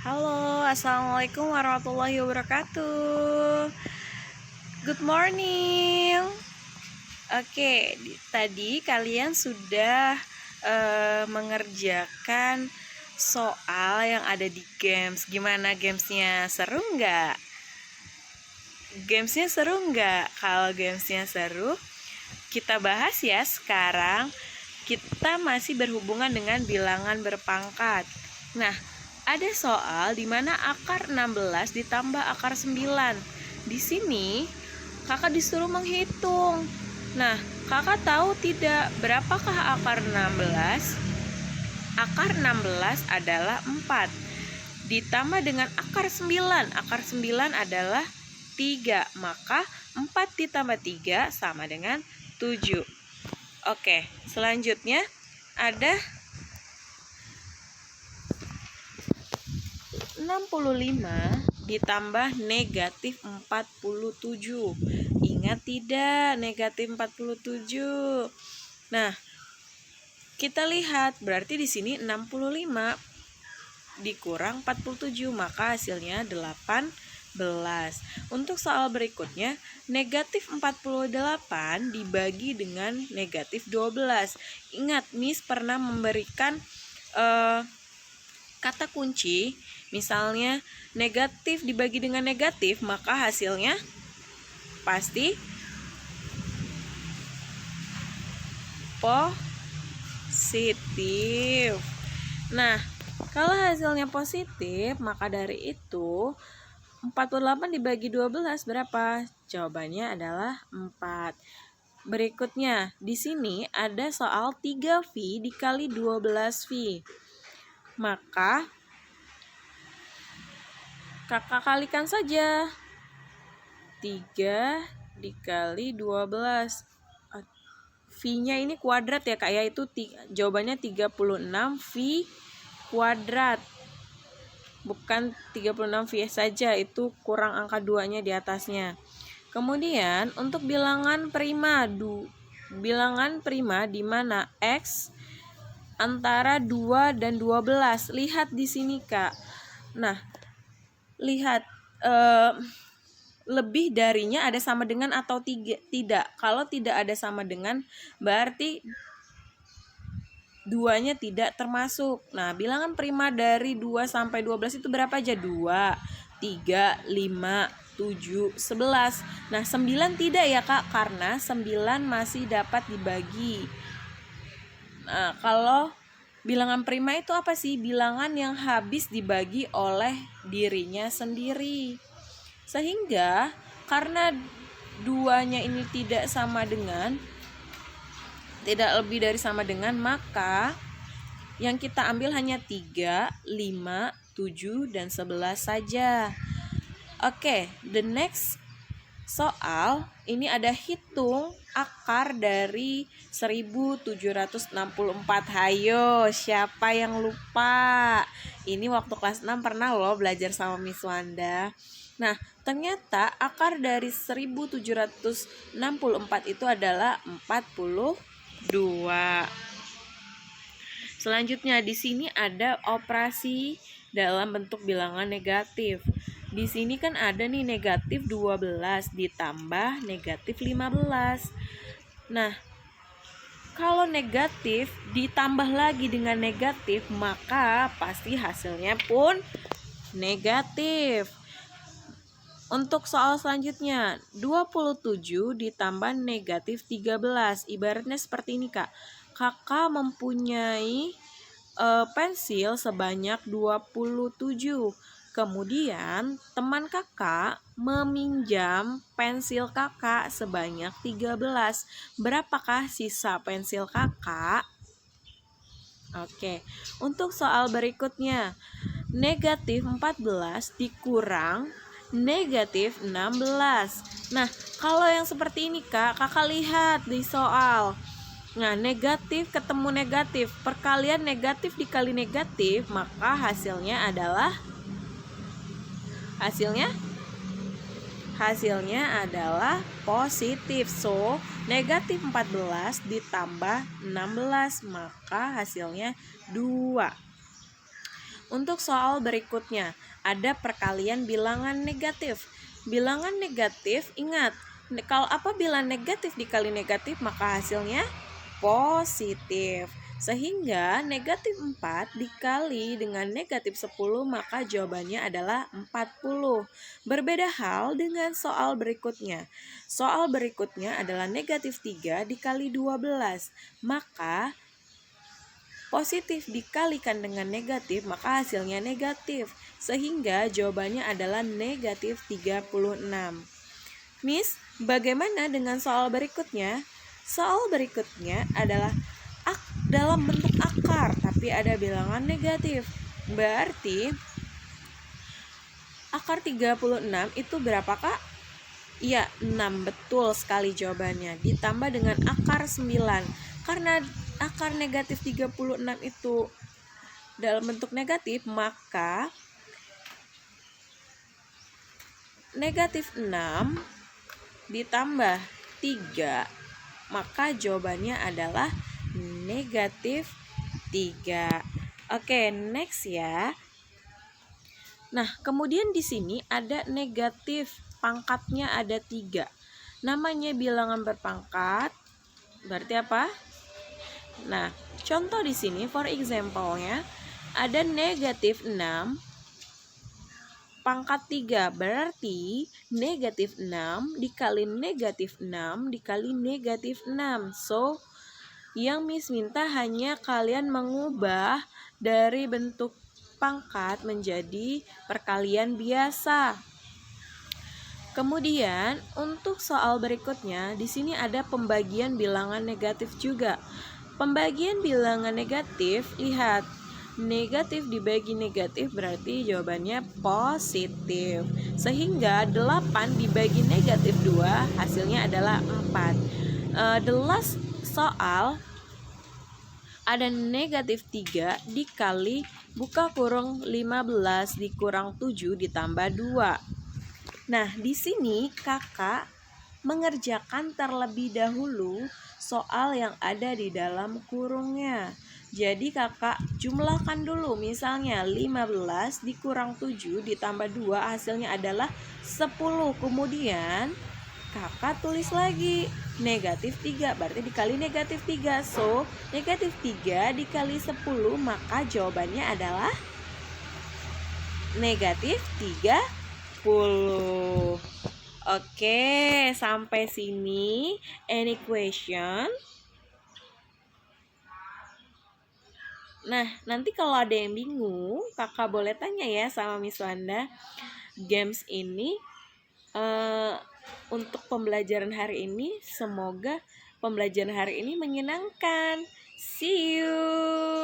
Halo, assalamualaikum warahmatullahi wabarakatuh. Good morning. Oke, tadi kalian sudah mengerjakan soal yang ada di games. Gimana gamesnya? Seru nggak? Gamesnya seru nggak? Kalau gamesnya seru, kita bahas ya sekarang. Kita masih berhubungan dengan bilangan berpangkat. Nah, ada soal di mana akar 16 ditambah akar 9. Di sini kakak disuruh menghitung. Nah, kakak tahu tidak berapakah akar 16? Akar 16 adalah 4. Ditambah dengan akar 9. Akar 9 adalah 3. Maka 4 ditambah 3 sama dengan 7. Oke, selanjutnya ada 65 ditambah negatif 47. Ingat tidak negatif 47? Nah, kita lihat berarti di sini 65 dikurang 47, maka hasilnya 18. Untuk soal berikutnya, negatif 48 dibagi dengan negatif 12. Ingat, Miss pernah memberikan kata kunci, misalnya negatif dibagi dengan negatif, maka hasilnya pasti positif. Nah, kalau hasilnya positif, maka dari itu 48 dibagi 12 berapa? Jawabannya adalah 4. Berikutnya, di sini ada soal 3V dikali 12V. Maka kakak kalikan saja 3 dikali 12. V-nya ini kuadrat ya kak ya, itu jawabannya 36V kuadrat. Bukan 36V saja, itu kurang angka 2-nya di atasnya. Kemudian untuk bilangan prima, di mana X antara 2 dan 12. Lihat di sini kak. Nah, lihat lebih darinya ada sama dengan atau tidak. Kalau tidak ada sama dengan, berarti 2-nya tidak termasuk. Nah, bilangan prima dari 2 sampai 12 itu berapa aja? 2, 3, 5, 7, 11. Nah, 9 tidak ya kak, karena 9 masih dapat dibagi. Nah, kalau bilangan prima itu apa sih? Bilangan yang habis dibagi oleh dirinya sendiri. Sehingga karena 2-nya ini tidak lebih dari sama dengan, maka yang kita ambil hanya 3, 5, 7, dan 11 saja. Oke, the next soal, ini ada hitung akar dari 1764. Hayo, siapa yang lupa? Ini waktu kelas 6 pernah loh belajar sama Miss Wanda. Nah, ternyata akar dari 1764 itu adalah 42. Selanjutnya di sini ada operasi dalam bentuk bilangan negatif. Di sini kan ada nih negatif 12 ditambah negatif 15. Nah, kalau negatif ditambah lagi dengan negatif, maka pasti hasilnya pun negatif. Untuk soal selanjutnya, 27 ditambah negatif 13. Ibaratnya seperti ini kak. Kakak mempunyai pensil sebanyak 27. Kemudian teman kakak meminjam pensil kakak sebanyak 13. Berapakah sisa pensil kakak? Oke, untuk soal berikutnya, negatif 14 dikurang negatif 16. Nah, kalau yang seperti ini kak, kakak lihat di soal. Nah, negatif ketemu negatif, perkalian negatif dikali negatif, maka hasilnya adalah positif. So, negatif 14 ditambah 16, maka hasilnya 2. Untuk soal berikutnya, ada perkalian bilangan negatif. Bilangan negatif, ingat, kalau apabila negatif dikali negatif maka hasilnya positif. Sehingga negatif 4 dikali dengan negatif 10 maka jawabannya adalah 40. Berbeda hal dengan soal berikutnya. Soal berikutnya adalah negatif 3 dikali 12. Maka positif dikalikan dengan negatif maka hasilnya negatif. Sehingga jawabannya adalah negatif 36. Miss, bagaimana dengan soal berikutnya? Soal berikutnya adalah dalam bentuk akar tapi ada bilangan negatif. Berarti akar 36 itu berapa, Kak? Iya, 6, betul sekali jawabannya. Ditambah dengan akar 9. Karena akar negatif 36 itu dalam bentuk negatif, maka negatif 6 ditambah 3, maka jawabannya adalah negatif 3. Oke, next ya. Nah, kemudian di sini ada negatif, pangkatnya ada 3. Namanya bilangan berpangkat, berarti apa? Nah, contoh di sini, for example-nya, ada negatif 6 pangkat 3, berarti negatif 6 dikali negatif 6 dikali negatif 6. So, yang Miss minta hanya kalian mengubah dari bentuk pangkat menjadi perkalian biasa. Kemudian untuk soal berikutnya di sini ada pembagian bilangan negatif juga. Pembagian bilangan negatif, lihat, negatif dibagi negatif berarti jawabannya positif. Sehingga 8 dibagi negatif 2 hasilnya adalah 4. The last soal ada negatif 3 dikali buka kurung 15 dikurang 7 ditambah 2. Nah, di sini kakak mengerjakan terlebih dahulu soal yang ada di dalam kurungnya. Jadi kakak jumlahkan dulu, misalnya 15 dikurang 7 ditambah 2 hasilnya adalah 10. Kemudian kakak tulis lagi negatif 3 berarti dikali negatif 3. So, negatif 3 dikali 10 maka jawabannya adalah negatif 30. Oke, sampai sini. Any question? Nah, nanti kalau ada yang bingung, kakak boleh tanya ya sama Miss Wanda. Games ini untuk pembelajaran hari ini, semoga pembelajaran hari ini menyenangkan. See you.